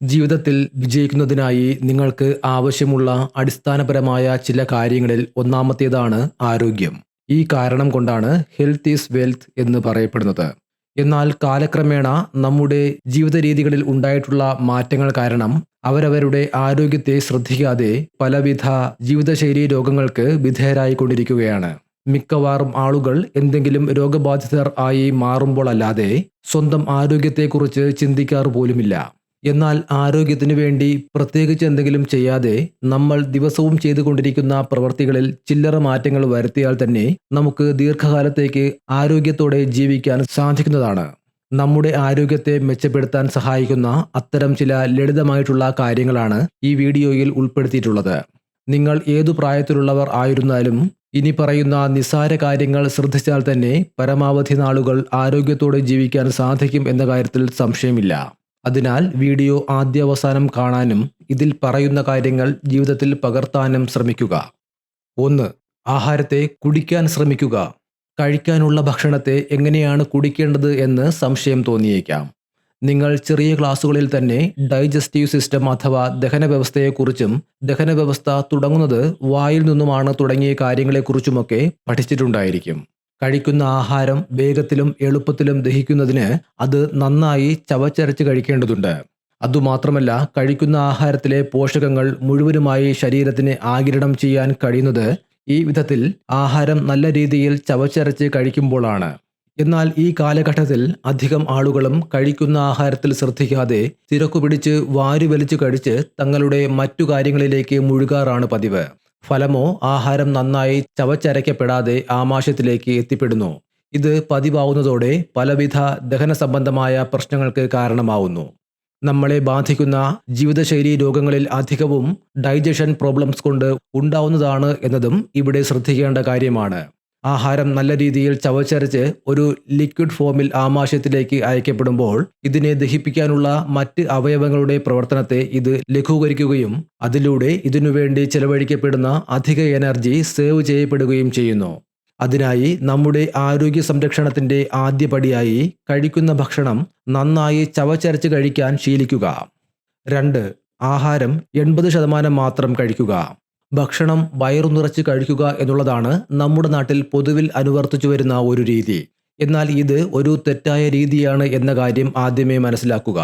ജീവിതത്തിൽ വിജയിക്കുന്നതിനായി നിങ്ങൾക്ക് ആവശ്യമുള്ള അടിസ്ഥാനപരമായ ചില കാര്യങ്ങളിൽ ഒന്നാമത്തേതാണ് ആരോഗ്യം. ഈ കാരണം കൊണ്ടാണ് ഹെൽത്ത് ഈസ് വെൽത്ത് എന്ന് പറയപ്പെടുന്നത്. എന്നാൽ കാലക്രമേണ നമ്മുടെ ജീവിത രീതികളിൽ ഉണ്ടായിട്ടുള്ള മാറ്റങ്ങൾ കാരണം അവരവരുടെ ആരോഗ്യത്തെ ശ്രദ്ധിക്കാതെ പലവിധ ജീവിതശൈലീ രോഗങ്ങൾക്ക് വിധേയരായിക്കൊണ്ടിരിക്കുകയാണ്. മിക്കവാറും ആളുകൾ എന്തെങ്കിലും രോഗബാധിതർ ആയി മാറുമ്പോൾ അല്ലാതെ സ്വന്തം ആരോഗ്യത്തെക്കുറിച്ച് ചിന്തിക്കാറ് പോലുമില്ല. എന്നാൽ ആരോഗ്യത്തിനു വേണ്ടി പ്രത്യേകിച്ച് എന്തെങ്കിലും ചെയ്യാതെ നമ്മൾ ദിവസവും ചെയ്തുകൊണ്ടിരിക്കുന്ന പ്രവൃത്തികളിൽ ചില്ലറ മാറ്റങ്ങൾ വരുത്തിയാൽ തന്നെ നമുക്ക് ദീർഘകാലത്തേക്ക് ആരോഗ്യത്തോടെ ജീവിക്കാൻ സാധിക്കുന്നതാണ്. നമ്മുടെ ആരോഗ്യത്തെ മെച്ചപ്പെടുത്താൻ സഹായിക്കുന്ന അത്തരം ചില ലളിതമായിട്ടുള്ള കാര്യങ്ങളാണ് ഈ വീഡിയോയിൽ ഉൾപ്പെടുത്തിയിട്ടുള്ളത്. നിങ്ങൾ ഏതു പ്രായത്തിലുള്ളവർ ആയിരുന്നാലും ഇനി പറയുന്ന നിസ്സാര കാര്യങ്ങൾ ശ്രദ്ധിച്ചാൽ തന്നെ പരമാവധി നാളുകൾ ആരോഗ്യത്തോടെ ജീവിക്കാൻ സാധിക്കും എന്ന കാര്യത്തിൽ സംശയമില്ല. അതിനാൽ വീഡിയോ ആദ്യാവസാനം കാണാനും ഇതിൽ പറയുന്ന കാര്യങ്ങൾ ജീവിതത്തിൽ പകർത്താനും ശ്രമിക്കുക. 1. ആഹാരത്തെ കുടിക്കാൻ ശ്രമിക്കുക. കഴിക്കാനുള്ള ഭക്ഷണത്തെ എങ്ങനെയാണ് കുടിക്കേണ്ടത് എന്ന് സംശയം തോന്നിയേക്കാം. നിങ്ങൾ ചെറിയ ക്ലാസ്സുകളിൽ തന്നെ ഡൈജസ്റ്റീവ് സിസ്റ്റം അഥവാ ദഹനവ്യവസ്ഥയെക്കുറിച്ചും ദഹനവ്യവസ്ഥ തുടങ്ങുന്നത് വായിൽ നിന്നുമാണ് തുടങ്ങിയ കാര്യങ്ങളെക്കുറിച്ചുമൊക്കെ പഠിച്ചിട്ടുണ്ടായിരിക്കും. കഴിക്കുന്ന ആഹാരം വേഗത്തിലും എളുപ്പത്തിലും ദഹിക്കുന്നതിന് അത് നന്നായി ചവച്ചരച്ച് കഴിക്കേണ്ടതുണ്ട്. അതുമാത്രമല്ല, കഴിക്കുന്ന ആഹാരത്തിലെ പോഷകങ്ങൾ മുഴുവനുമായി ശരീരത്തിന് ആഗിരണം ചെയ്യാൻ കഴിയുന്നത് ഈ വിധത്തിൽ ആഹാരം നല്ല രീതിയിൽ ചവച്ചരച്ച് കഴിക്കുമ്പോഴാണ്. എന്നാൽ ഈ കാലഘട്ടത്തിൽ അധികം ആളുകളും കഴിക്കുന്ന ആഹാരത്തിൽ ശ്രദ്ധിക്കാതെ തിരക്കുപിടിച്ച് വാരിവലിച്ചു കഴിച്ച് തങ്ങളുടെ മറ്റു കാര്യങ്ങളിലേക്ക് മുഴുകാറാണ് പതിവ്. ഫലമോ ആഹാരം നന്നായി ചവച്ചരയ്ക്കപ്പെടാതെ ആമാശയത്തിലേക്ക് എത്തിപ്പെടുന്നു. ഇത് പതിവാവുന്നതോടെ പലവിധ ദഹന സംബന്ധമായ പ്രശ്നങ്ങൾക്ക് കാരണമാവുന്നു. നമ്മളെ ബാധിക്കുന്ന ജീവിതശൈലീ രോഗങ്ങളിൽ അധികവും ഡൈജഷൻ പ്രോബ്ലംസ് കൊണ്ട് ഉണ്ടാവുന്നതാണ് എന്നതും ഇവിടെ ശ്രദ്ധിക്കേണ്ട കാര്യമാണ്. ആഹാരം നല്ല രീതിയിൽ ചവച്ചരച്ച് ഒരു ലിക്വിഡ് ഫോമിൽ ആമാശയത്തിലേക്ക് അയക്കപ്പെടുമ്പോൾ ഇതിനെ ദഹിപ്പിക്കാനുള്ള മറ്റ് അവയവങ്ങളുടെ പ്രവർത്തനത്തെ ഇത് ലഘൂകരിക്കുകയും അതിലൂടെ ഇതിനുവേണ്ടി ചെലവഴിക്കപ്പെടുന്ന അധിക എനർജി സേവ് ചെയ്യപ്പെടുകയും ചെയ്യുന്നു. അതിനായി നമ്മുടെ ആരോഗ്യ സംരക്ഷണത്തിന്റെ ആദ്യപടിയായി കഴിക്കുന്ന ഭക്ഷണം നന്നായി ചവച്ചരച്ച് കഴിക്കാൻ ശീലിക്കുക. 2. ആഹാരം 80% മാത്രം കഴിക്കുക. ഭക്ഷണം വയറു നിറച്ച് കഴിക്കുക എന്നുള്ളതാണ് നമ്മുടെ നാട്ടിൽ പൊതുവിൽ അനുവർത്തിച്ചു വരുന്ന ഒരു രീതി. എന്നാൽ ഇത് ഒരു തെറ്റായ രീതിയാണ് എന്ന കാര്യം ആദ്യമേ മനസ്സിലാക്കുക.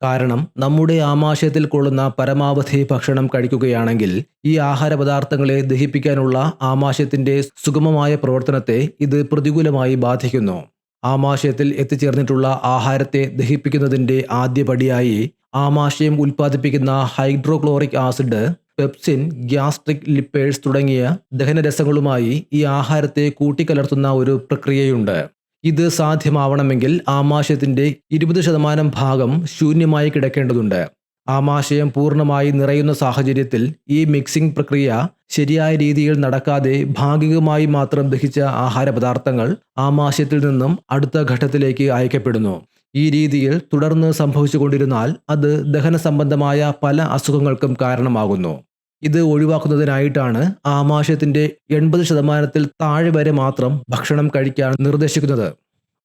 കാരണം നമ്മുടെ ആമാശയത്തിൽ കൊള്ളുന്ന പരമാവധി ഭക്ഷണം കഴിക്കുകയാണെങ്കിൽ ഈ ആഹാര പദാർത്ഥങ്ങളെ ദഹിപ്പിക്കാനുള്ള ആമാശയത്തിന്റെ സുഗമമായ പ്രവർത്തനത്തെ ഇത് പ്രതികൂലമായി ബാധിക്കുന്നു. ആമാശയത്തിൽ എത്തിച്ചേർന്നിട്ടുള്ള ആഹാരത്തെ ദഹിപ്പിക്കുന്നതിന്റെ ആദ്യപടിയായി ആമാശയം ഉൽപ്പാദിപ്പിക്കുന്ന hydrochloric acid, pepsin, gastric lipase തുടങ്ങിയ ദഹനരസങ്ങളുമായി ഈ ആഹാരത്തെ കൂട്ടിക്കലർത്തുന്ന ഒരു പ്രക്രിയയുണ്ട്. ഇത് സാധ്യമാവണമെങ്കിൽ ആമാശയത്തിന്റെ 20% ഭാഗം ശൂന്യമായി കിടക്കേണ്ടതുണ്ട്. ആമാശയം പൂർണ്ണമായി നിറയുന്ന സാഹചര്യത്തിൽ ഈ മിക്സിംഗ് പ്രക്രിയ ശരിയായ രീതിയിൽ നടക്കാതെ ഭാഗികമായി മാത്രം ദഹിച്ച ആഹാര പദാർത്ഥങ്ങൾ ആമാശയത്തിൽ നിന്നും അടുത്ത ഘട്ടത്തിലേക്ക് അയക്കപ്പെടുന്നു. ഈ രീതിയിൽ തുടർന്ന് സംഭവിച്ചുകൊണ്ടിരുന്നാൽ അത് ദഹന സംബന്ധമായ പല അസുഖങ്ങൾക്കും കാരണമാകുന്നു. ഇത് ഒഴിവാക്കുന്നതിനായിട്ടാണ് ആമാശയത്തിന്റെ 80% താഴെ വരെ മാത്രം ഭക്ഷണം കഴിക്കാൻ നിർദ്ദേശിക്കുന്നത്.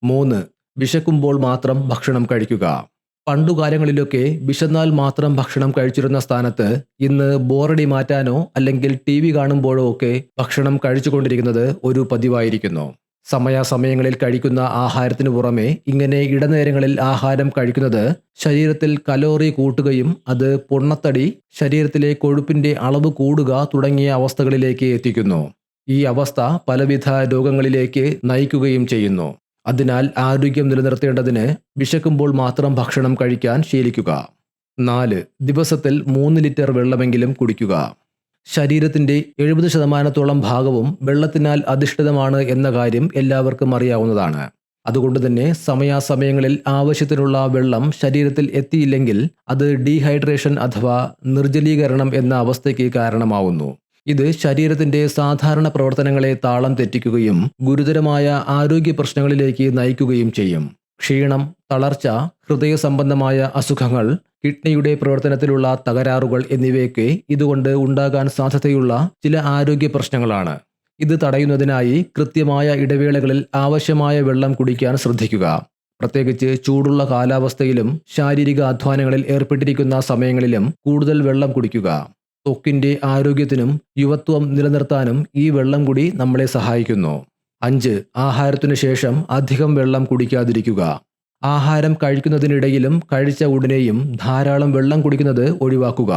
3. വിശക്കുമ്പോൾ മാത്രം ഭക്ഷണം കഴിക്കുക. പണ്ടുകാലങ്ങളിലൊക്കെ വിശന്നാൽ മാത്രം ഭക്ഷണം കഴിച്ചിരുന്ന സ്ഥാനത്ത് ഇന്ന് ബോറടി മാറ്റാനോ അല്ലെങ്കിൽ TV കാണുമ്പോഴോ ഒക്കെ ഭക്ഷണം കഴിച്ചുകൊണ്ടിരിക്കുന്നത് ഒരു പതിവായിരിക്കുന്നു. സമയാസമയങ്ങളിൽ കഴിക്കുന്ന ആഹാരത്തിന് പുറമെ ഇങ്ങനെ ഇടനേരങ്ങളിൽ ആഹാരം കഴിക്കുന്നത് ശരീരത്തിൽ കലോറി കൂട്ടുകയും അത് പൊണ്ണത്തടി, ശരീരത്തിലെ കൊഴുപ്പിന്റെ അളവ് കൂടുക തുടങ്ങിയ അവസ്ഥകളിലേക്ക് എത്തിക്കുന്നു. ഈ അവസ്ഥ പലവിധ രോഗങ്ങളിലേക്ക് നയിക്കുകയും ചെയ്യുന്നു. അതിനാൽ ആരോഗ്യം നിലനിർത്തേണ്ടതിന് വിശക്കുമ്പോൾ മാത്രം ഭക്ഷണം കഴിക്കാൻ ശീലിക്കുക. 4. ദിവസത്തിൽ 3 ലിറ്റർ വെള്ളമെങ്കിലും കുടിക്കുക. ശരീരത്തിന്റെ 70% ഭാഗവും വെള്ളത്തിനാൽ അധിഷ്ഠിതമാണ് എന്ന കാര്യം എല്ലാവർക്കും അറിയാവുന്നതാണ്. അതുകൊണ്ട് തന്നെ സമയാസമയങ്ങളിൽ ആവശ്യത്തിനുള്ള വെള്ളം ശരീരത്തിൽ എത്തിയില്ലെങ്കിൽ അത് ഡീഹൈഡ്രേഷൻ അഥവാ നിർജ്ജലീകരണം എന്ന അവസ്ഥയ്ക്ക് കാരണമാവുന്നു. ഇത് ശരീരത്തിന്റെ സാധാരണ പ്രവർത്തനങ്ങളെ താളം തെറ്റിക്കുകയും ഗുരുതരമായ ആരോഗ്യ പ്രശ്നങ്ങളിലേക്ക് നയിക്കുകയും ചെയ്യും. ക്ഷീണം, തളർച്ച, ഹൃദയ സംബന്ധമായ അസുഖങ്ങൾ, കിഡ്നിയുടെ പ്രവർത്തനത്തിലുള്ള തകരാറുകൾ എന്നിവയൊക്കെ ഇതുകൊണ്ട് ഉണ്ടാകാൻ സാധ്യതയുള്ള ചില ആരോഗ്യ പ്രശ്നങ്ങളാണ്. ഇത് തടയുന്നതിനായി കൃത്യമായ ഇടവേളകളിൽ ആവശ്യമായ വെള്ളം കുടിക്കാൻ ശ്രദ്ധിക്കുക. പ്രത്യേകിച്ച് ചൂടുള്ള കാലാവസ്ഥയിലും ശാരീരിക അധ്വാനങ്ങളിൽ ഏർപ്പെട്ടിരിക്കുന്ന സമയങ്ങളിലും കൂടുതൽ വെള്ളം കുടിക്കുക. ത്വക്കിന്റെ ആരോഗ്യത്തിനും യുവത്വം നിലനിർത്താനും ഈ വെള്ളം കൂടി നമ്മളെ സഹായിക്കുന്നു. 5. ആഹാരത്തിനു ശേഷം അധികം വെള്ളം കുടിക്കാതിരിക്കുക. ആഹാരം കഴിക്കുന്നതിനിടയിലും കഴിച്ച ഉടനെയും ധാരാളം വെള്ളം കുടിക്കുന്നത് ഒഴിവാക്കുക.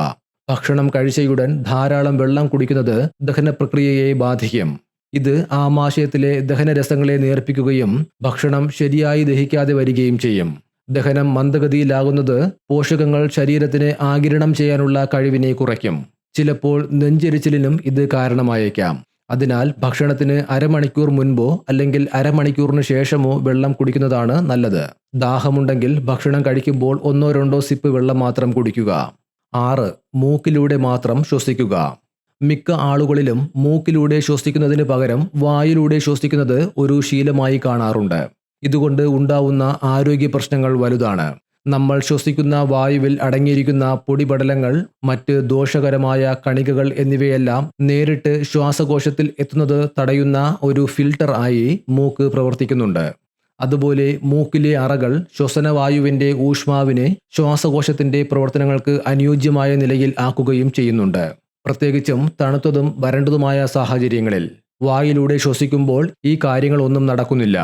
ഭക്ഷണം കഴിച്ചയുടൻ ധാരാളം വെള്ളം കുടിക്കുന്നത് ദഹന പ്രക്രിയയെ ബാധിക്കും. ഇത് ആമാശയത്തിലെ ദഹനരസങ്ങളെ നേർപ്പിക്കുകയും ഭക്ഷണം ശരിയായി ദഹിക്കാതെ വരികയും ചെയ്യും. ദഹനം മന്ദഗതിയിലാകുന്നത് പോഷകങ്ങൾ ശരീരത്തിന് ആഗിരണം ചെയ്യാനുള്ള കഴിവിനെ കുറയ്ക്കും. ചിലപ്പോൾ നെഞ്ചെരിച്ചിലിനും ഇത് കാരണമായേക്കാം. അതിനാൽ ഭക്ഷണത്തിന് അരമണിക്കൂർ മുൻപോ അല്ലെങ്കിൽ അരമണിക്കൂറിന് ശേഷമോ വെള്ളം കുടിക്കുന്നതാണ് നല്ലത്. ദാഹമുണ്ടെങ്കിൽ ഭക്ഷണം കഴിക്കുമ്പോൾ 1-2 സിപ്പ് വെള്ളം മാത്രം കുടിക്കുക. 6. മൂക്കിലൂടെ മാത്രം ശ്വസിക്കുക. മിക്ക ആളുകളിലും മൂക്കിലൂടെ ശ്വസിക്കുന്നതിന് പകരം വായിലൂടെ ശ്വസിക്കുന്നത് ഒരു ശീലമായി കാണാറുണ്ട്. ഇതുകൊണ്ട് ഉണ്ടാവുന്ന ആരോഗ്യ പ്രശ്നങ്ങൾ വലുതാണ്. നമ്മൾ ശ്വസിക്കുന്ന വായുവിൽ അടങ്ങിയിരിക്കുന്ന പൊടിപടലങ്ങൾ, മറ്റ് ദോഷകരമായ കണികകൾ എന്നിവയെല്ലാം നേരിട്ട് ശ്വാസകോശത്തിൽ എത്തുന്നത് തടയുന്ന ഒരു ഫിൽട്ടർ ആയി മൂക്ക് പ്രവർത്തിക്കുന്നുണ്ട്. അതുപോലെ മൂക്കിലെ അറകൾ ശ്വസനവായുവിന്റെ ഊഷ്മാവിനെ ശ്വാസകോശത്തിന്റെ പ്രവർത്തനങ്ങൾക്ക് അനുയോജ്യമായ നിലയിൽ ആക്കുകയും ചെയ്യുന്നുണ്ട്. പ്രത്യേകിച്ചും തണുത്തതും വരണ്ടതുമായ സാഹചര്യങ്ങളിൽ വായിലൂടെ ശ്വസിക്കുമ്പോൾ ഈ കാര്യങ്ങളൊന്നും നടക്കുന്നില്ല.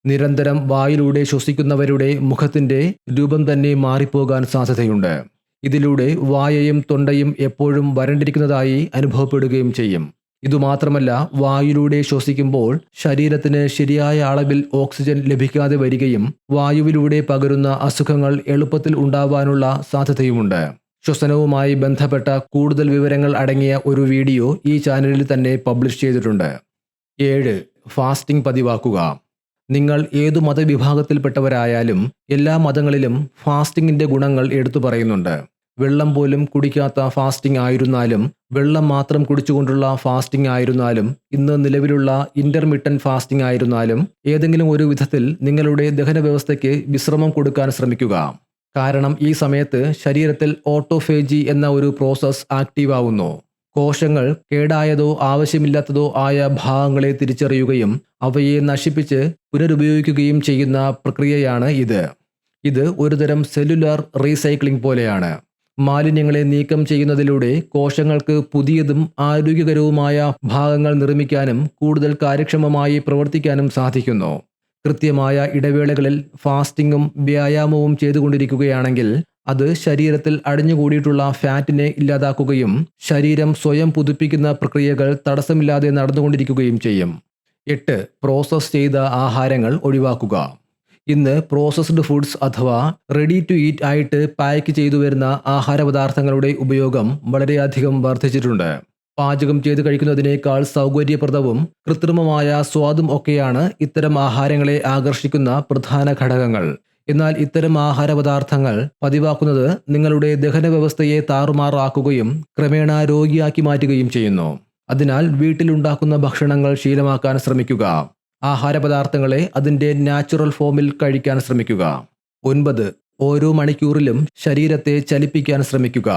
നിരന്തരം വായിലൂടെ ശ്വസിക്കുന്നവരുടെ മുഖത്തിന്റെ രൂപം തന്നെ മാറിപ്പോകാൻ സാധ്യതയുണ്ട്. ഇതിലൂടെ വായയും തൊണ്ടയും എപ്പോഴും വരണ്ടിരിക്കുന്നതായി അനുഭവപ്പെടുകയും ചെയ്യും. ഇതുമാത്രമല്ല, വായുവിലൂടെ ശ്വസിക്കുമ്പോൾ ശരീരത്തിന് ശരിയായ അളവിൽ ഓക്സിജൻ ലഭിക്കാതെ വരികയും വായുവിലൂടെ പകരുന്ന അസുഖങ്ങൾ എളുപ്പത്തിൽ ഉണ്ടാവാനുള്ള സാധ്യതയുമുണ്ട്. ശ്വസനവുമായി ബന്ധപ്പെട്ട കൂടുതൽ വിവരങ്ങൾ അടങ്ങിയ ഒരു വീഡിയോ ഈ ചാനലിൽ തന്നെ പബ്ലിഷ് ചെയ്തിട്ടുണ്ട്. 7. ഫാസ്റ്റിംഗ് പതിവാക്കുക. നിങ്ങൾ ഏതു മതവിഭാഗത്തിൽപ്പെട്ടവരായാലും എല്ലാ മതങ്ങളിലും ഫാസ്റ്റിംഗിന്റെ ഗുണങ്ങൾ എടുത്തു പറയുന്നുണ്ട്. വെള്ളം പോലും കുടിക്കാത്ത ഫാസ്റ്റിംഗ് ആയിരുന്നാലും, വെള്ളം മാത്രം കുടിച്ചുകൊണ്ടുള്ള ഫാസ്റ്റിംഗ് ആയിരുന്നാലും, ഇന്ന് നിലവിലുള്ള ഇന്റർമിറ്റന്റ് ഫാസ്റ്റിംഗ് ആയിരുന്നാലും, ഏതെങ്കിലും ഒരു വിധത്തിൽ നിങ്ങളുടെ ദഹന വ്യവസ്ഥയ്ക്ക് വിശ്രമം കൊടുക്കാൻ ശ്രമിക്കുക. കാരണം ഈ സമയത്ത് ശരീരത്തിൽ ഓട്ടോഫേജി എന്ന ഒരു പ്രോസസ് ആക്റ്റീവ് ആവുന്നു. കോശങ്ങൾ കേടായതോ ആവശ്യമില്ലാത്തതോ ആയ ഭാഗങ്ങളെ തിരിച്ചറിയുകയും അവയെ നശിപ്പിച്ച് പുനരുപയോഗിക്കുകയും ചെയ്യുന്ന പ്രക്രിയയാണ് ഇത്. ഇത് ഒരുതരം സെല്ലുലാർ റീസൈക്ലിംഗ് പോലെയാണ്. മാലിന്യങ്ങളെ നീക്കം ചെയ്യുന്നതിലൂടെ കോശങ്ങൾക്ക് പുതിയതും ആരോഗ്യകരവുമായ ഭാഗങ്ങൾ നിർമ്മിക്കാനും കൂടുതൽ കാര്യക്ഷമമായി പ്രവർത്തിക്കാനും സാധിക്കുന്നു. കൃത്യമായ ഇടവേളകളിൽ ഫാസ്റ്റിംഗും വ്യായാമവും ചെയ്തുകൊണ്ടിരിക്കുകയാണെങ്കിൽ അത് ശരീരത്തിൽ അടിഞ്ഞുകൂടിയിട്ടുള്ള ഫാറ്റിനെ ഇല്ലാതാക്കുകയും ശരീരം സ്വയം പുതുപ്പിക്കുന്ന പ്രക്രിയകൾ തടസ്സമില്ലാതെ നടന്നുകൊണ്ടിരിക്കുകയും ചെയ്യും. 8. പ്രോസസ് ചെയ്ത ആഹാരങ്ങൾ ഒഴിവാക്കുക. ഇന്ന് പ്രോസസ്ഡ് ഫുഡ്സ് അഥവാ റെഡി ടു ഈറ്റ് ആയിട്ട് പാക്ക് ചെയ്തു വരുന്ന ആഹാരപദാർത്ഥങ്ങളുടെ ഉപയോഗം വളരെയധികം വർദ്ധിച്ചിട്ടുണ്ട്. പാചകം ചെയ്ത് കഴിക്കുന്നതിനേക്കാൾ സൗകര്യപ്രദവും കൃത്രിമമായ സ്വാദും ഒക്കെയാണ് ഇത്തരം ആഹാരങ്ങളെ ആകർഷിക്കുന്ന പ്രധാന ഘടകങ്ങൾ. എന്നാൽ ഇത്തരം ആഹാരപദാർത്ഥങ്ങൾ പതിവാക്കുന്നത് നിങ്ങളുടെ ദഹന വ്യവസ്ഥയെ താറുമാറാക്കുകയും ക്രമേണ രോഗിയാക്കി മാറ്റുകയും ചെയ്യുന്നു. അതിനാൽ വീട്ടിലുണ്ടാക്കുന്ന ഭക്ഷണങ്ങൾ ശീലമാക്കാൻ ശ്രമിക്കുക. ആഹാരപദാർത്ഥങ്ങളെ അതിൻ്റെ നാച്ചുറൽ ഫോമിൽ കഴിക്കാൻ ശ്രമിക്കുക. 9. ഓരോ മണിക്കൂറിലും ശരീരത്തെ ചലിപ്പിക്കാൻ ശ്രമിക്കുക.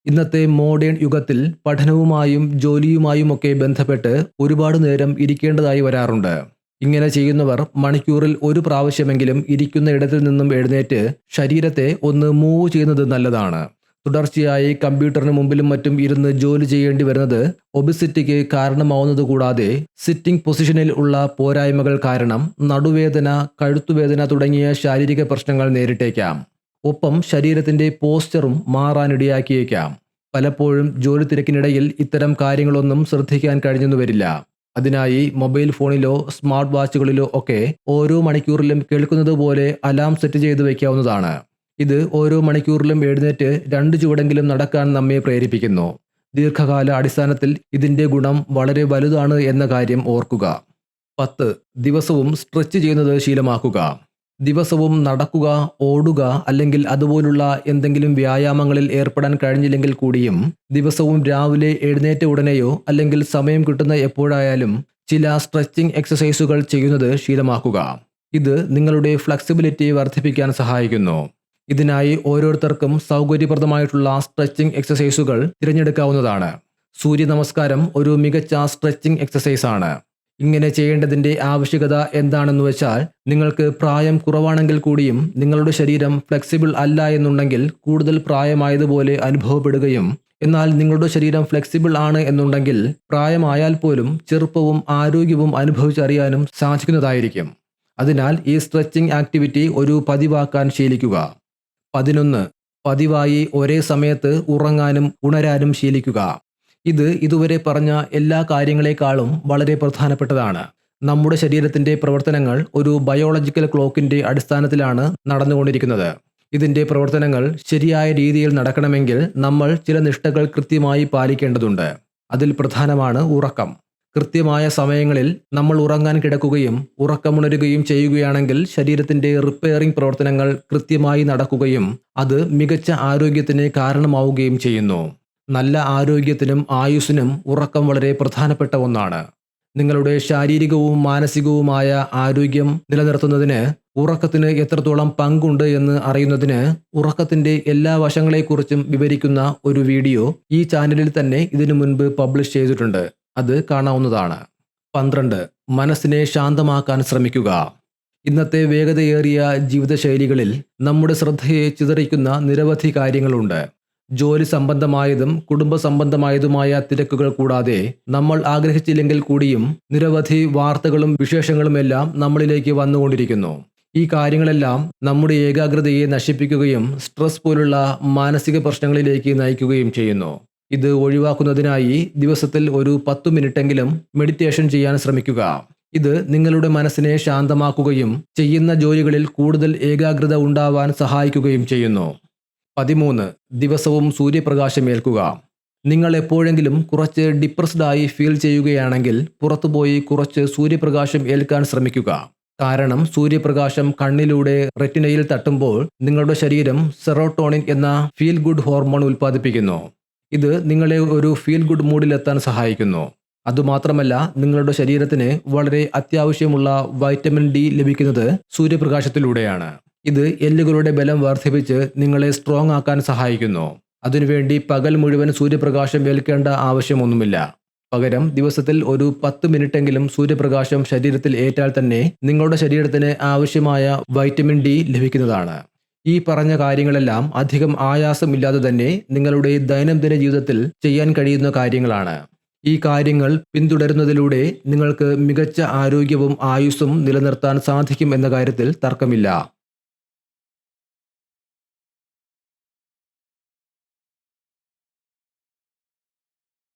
ഇന്നത്തെ മോഡേൺ യുഗത്തിൽ പഠനവുമായും ജോലിയുമായുമൊക്കെ ബന്ധപ്പെട്ട് ഒരുപാട് നേരം ഇരിക്കേണ്ടതായി വരാറുണ്ട്. ഇങ്ങനെ ചെയ്യുന്നവർ മണിക്കൂറിൽ ഒരു പ്രാവശ്യമെങ്കിലും ഇരിക്കുന്ന ഇടത്തിൽ നിന്നും എഴുന്നേറ്റ് ശരീരത്തെ ഒന്ന് മൂവ് ചെയ്യുന്നത് നല്ലതാണ്. തുടർച്ചയായി കമ്പ്യൂട്ടറിന് മുമ്പിലും മറ്റും ഇരുന്ന് ജോലി ചെയ്യേണ്ടി വരുന്നത് ഒബിസിറ്റിക്ക് കാരണമാവുന്നത് കൂടാതെ സിറ്റിംഗ് പൊസിഷനിൽ ഉള്ള പോരായ്മകൾ കാരണം നടുവേദന, കഴുത്തുവേദന തുടങ്ങിയ ശാരീരിക പ്രശ്നങ്ങൾ നേരിട്ടേക്കാം. ഒപ്പം ശരീരത്തിന്റെ പോസ്ചറും മാറാനിടയാക്കിയേക്കാം. പലപ്പോഴും ജോലി തിരക്കിനിടയിൽ ഇത്തരം കാര്യങ്ങളൊന്നും ശ്രദ്ധിക്കാൻ കഴിഞ്ഞെന്നു വരില്ല. അതിനായി മൊബൈൽ ഫോണിലോ സ്മാർട്ട് വാച്ചുകളിലോ ഒക്കെ ഓരോ മണിക്കൂറിലും കേൾക്കുന്നത് പോലെ അലാം സെറ്റ് ചെയ്ത് വയ്ക്കാവുന്നതാണ്. ഇത് ഓരോ മണിക്കൂറിലും എഴുന്നേറ്റ് 2 ചുവടെങ്കിലും നടക്കാൻ നമ്മെ പ്രേരിപ്പിക്കുന്നു. ദീർഘകാല അടിസ്ഥാനത്തിൽ ഇതിന്റെ ഗുണം വളരെ വലുതാണ് എന്ന കാര്യം ഓർക്കുക. 10. ദിവസവും സ്ട്രെച്ച് ചെയ്യുന്നത് ശീലമാക്കുക. ദിവസവും നടക്കുക, ഓടുക അല്ലെങ്കിൽ അതുപോലുള്ള എന്തെങ്കിലും വ്യായാമങ്ങളിൽ ഏർപ്പെടാൻ കഴിഞ്ഞില്ലെങ്കിൽ കൂടിയും ദിവസവും രാവിലെ എഴുന്നേറ്റ ഉടനെയോ അല്ലെങ്കിൽ സമയം കിട്ടുന്ന എപ്പോഴായാലും ചില സ്ട്രെച്ചിങ് എക്സസൈസുകൾ ചെയ്യുന്നത് ശീലമാക്കുക. ഇത് നിങ്ങളുടെ ഫ്ലെക്സിബിലിറ്റി വർദ്ധിപ്പിക്കാൻ സഹായിക്കുന്നു. ഇതിനായി ഓരോരുത്തർക്കും സൗകര്യപ്രദമായിട്ടുള്ള സ്ട്രെച്ചിങ് എക്സസൈസുകൾ തിരഞ്ഞെടുക്കാവുന്നതാണ്. സൂര്യ നമസ്കാരം ഒരു മികച്ച സ്ട്രെച്ചിങ് എക്സസൈസ് ആണ്. ഇങ്ങനെ ചെയ്യേണ്ടതിൻ്റെ ആവശ്യകത എന്താണെന്ന് വെച്ചാൽ, നിങ്ങൾക്ക് പ്രായം കുറവാണെങ്കിൽ കൂടിയും നിങ്ങളുടെ ശരീരം ഫ്ലെക്സിബിൾ അല്ല എന്നുണ്ടെങ്കിൽ കൂടുതൽ പ്രായമായതുപോലെ അനുഭവപ്പെടുകയും, എന്നാൽ നിങ്ങളുടെ ശരീരം ഫ്ലെക്സിബിൾ ആണ് എന്നുണ്ടെങ്കിൽ പ്രായമായാൽ പോലും ചെറുപ്പവും ആരോഗ്യവും അനുഭവിച്ചറിയാനും സാധിക്കുന്നതായിരിക്കും. അതിനാൽ ഈ സ്ട്രെച്ചിങ് ആക്ടിവിറ്റി ഒരു പതിവാക്കാൻ ശീലിക്കുക. 11. പതിവായി ഒരേ സമയത്ത് ഉറങ്ങാനും ഉണരാനും ശീലിക്കുക. ഇത് ഇതുവരെ പറഞ്ഞ എല്ലാ കാര്യങ്ങളെക്കാളും വളരെ പ്രധാനപ്പെട്ടതാണ്. നമ്മുടെ ശരീരത്തിൻ്റെ പ്രവർത്തനങ്ങൾ ഒരു ബയോളജിക്കൽ ക്ലോക്കിൻ്റെ അടിസ്ഥാനത്തിലാണ് നടന്നുകൊണ്ടിരിക്കുന്നത്. ഇതിൻ്റെ പ്രവർത്തനങ്ങൾ ശരിയായ രീതിയിൽ നടക്കണമെങ്കിൽ നമ്മൾ ചില നിഷ്ഠകൾ കൃത്യമായി പാലിക്കേണ്ടതുണ്ട്. അതിൽ പ്രധാനമാണ് ഉറക്കം. കൃത്യമായ സമയങ്ങളിൽ നമ്മൾ ഉറങ്ങാൻ കിടക്കുകയും ഉറക്കമുണരുകയും ചെയ്യുകയാണെങ്കിൽ ശരീരത്തിൻ്റെ റിപ്പയറിംഗ് പ്രവർത്തനങ്ങൾ കൃത്യമായി നടക്കുകയും അത് മികച്ച ആരോഗ്യത്തിന് കാരണമാവുകയും ചെയ്യുന്നു. നല്ല ആരോഗ്യത്തിനും ആയുസ്സിനും ഉറക്കം വളരെ പ്രധാനപ്പെട്ട ഒന്നാണ്. നിങ്ങളുടെ ശാരീരികവും മാനസികവുമായ ആരോഗ്യം നിലനിർത്തുന്നതിന് ഉറക്കത്തിന് എത്രത്തോളം പങ്കുണ്ട് എന്ന് അറിയുന്നതിന് ഉറക്കത്തിൻ്റെ എല്ലാ വശങ്ങളെക്കുറിച്ചും വിവരിക്കുന്ന ഒരു വീഡിയോ ഈ ചാനലിൽ തന്നെ ഇതിനു മുൻപ് പബ്ലിഷ് ചെയ്തിട്ടുണ്ട്. അത് കാണാവുന്നതാണ്. 12. മനസ്സിനെ ശാന്തമാക്കാൻ ശ്രമിക്കുക. ഇന്നത്തെ വേഗതയേറിയ ജീവിതശൈലികളിൽ നമ്മുടെ ശ്രദ്ധയെ ചിതറിക്കുന്ന നിരവധി കാര്യങ്ങളുണ്ട്. ജോലി സംബന്ധമായതും കുടുംബ സംബന്ധമായതുമായ തിരക്കുകൾ കൂടാതെ നമ്മൾ ആഗ്രഹിച്ചില്ലെങ്കിൽ കൂടിയും നിരവധി വാർത്തകളും വിശേഷങ്ങളുമെല്ലാം നമ്മളിലേക്ക് വന്നുകൊണ്ടിരിക്കുന്നു. ഈ കാര്യങ്ങളെല്ലാം നമ്മുടെ ഏകാഗ്രതയെ നശിപ്പിക്കുകയും സ്ട്രെസ് പോലുള്ള മാനസിക പ്രശ്നങ്ങളിലേക്ക് നയിക്കുകയും ചെയ്യുന്നു. ഇത് ഒഴിവാക്കുന്നതിനായി ദിവസത്തിൽ ഒരു 10 മിനിറ്റെങ്കിലും മെഡിറ്റേഷൻ ചെയ്യാൻ ശ്രമിക്കുക. ഇത് നിങ്ങളുടെ മനസ്സിനെ ശാന്തമാക്കുകയും ചെയ്യുന്ന ജോലികളിൽ കൂടുതൽ ഏകാഗ്രത ഉണ്ടാവാൻ സഹായിക്കുകയും ചെയ്യുന്നു. 13. ദിവസവും സൂര്യപ്രകാശമേൽക്കുക. നിങ്ങൾ എപ്പോഴെങ്കിലും കുറച്ച് ഡിപ്രസ്ഡ് ആയി ഫീൽ ചെയ്യുകയാണെങ്കിൽ പുറത്തുപോയി കുറച്ച് സൂര്യപ്രകാശം ഏൽക്കാൻ ശ്രമിക്കുക. കാരണം സൂര്യപ്രകാശം കണ്ണിലൂടെ റെറ്റിനയിൽ തട്ടുമ്പോൾ നിങ്ങളുടെ ശരീരം സെറോട്ടോണിൻ എന്ന ഫീൽ ഗുഡ് ഹോർമോൺ ഉൽപ്പാദിപ്പിക്കുന്നു. ഇത് നിങ്ങളെ ഒരു ഫീൽ ഗുഡ് മൂഡിലെത്താൻ സഹായിക്കുന്നു. അതുമാത്രമല്ല, നിങ്ങളുടെ ശരീരത്തിന് വളരെ അത്യാവശ്യമുള്ള വൈറ്റമിൻ ഡി ലഭിക്കുന്നത് സൂര്യപ്രകാശത്തിലൂടെയാണ്. ഇത് എല്ലുകളുടെ ബലം വർദ്ധിപ്പിച്ച് നിങ്ങളെ സ്ട്രോങ് ആക്കാൻ സഹായിക്കുന്നു. അതിനുവേണ്ടി പകൽ മുഴുവൻ സൂര്യപ്രകാശം ഏൽക്കേണ്ട ആവശ്യമൊന്നുമില്ല. പകരം ദിവസത്തിൽ ഒരു 10 മിനിറ്റെങ്കിലും സൂര്യപ്രകാശം ശരീരത്തിൽ ഏറ്റാൽ തന്നെ നിങ്ങളുടെ ശരീരത്തിന് ആവശ്യമായ വൈറ്റമിൻ ഡി ലഭിക്കുന്നതാണ്. ഈ പറഞ്ഞ കാര്യങ്ങളെല്ലാം അധികം ആയാസമില്ലാതെ തന്നെ നിങ്ങളുടെ ദൈനംദിന ജീവിതത്തിൽ ചെയ്യാൻ കഴിയുന്ന കാര്യങ്ങളാണ്. ഈ കാര്യങ്ങൾ പിന്തുടരുന്നതിലൂടെ നിങ്ങൾക്ക് മികച്ച ആരോഗ്യവും ആയുസ്സും നിലനിർത്താൻ സാധിക്കും എന്ന കാര്യത്തിൽ തർക്കമില്ല.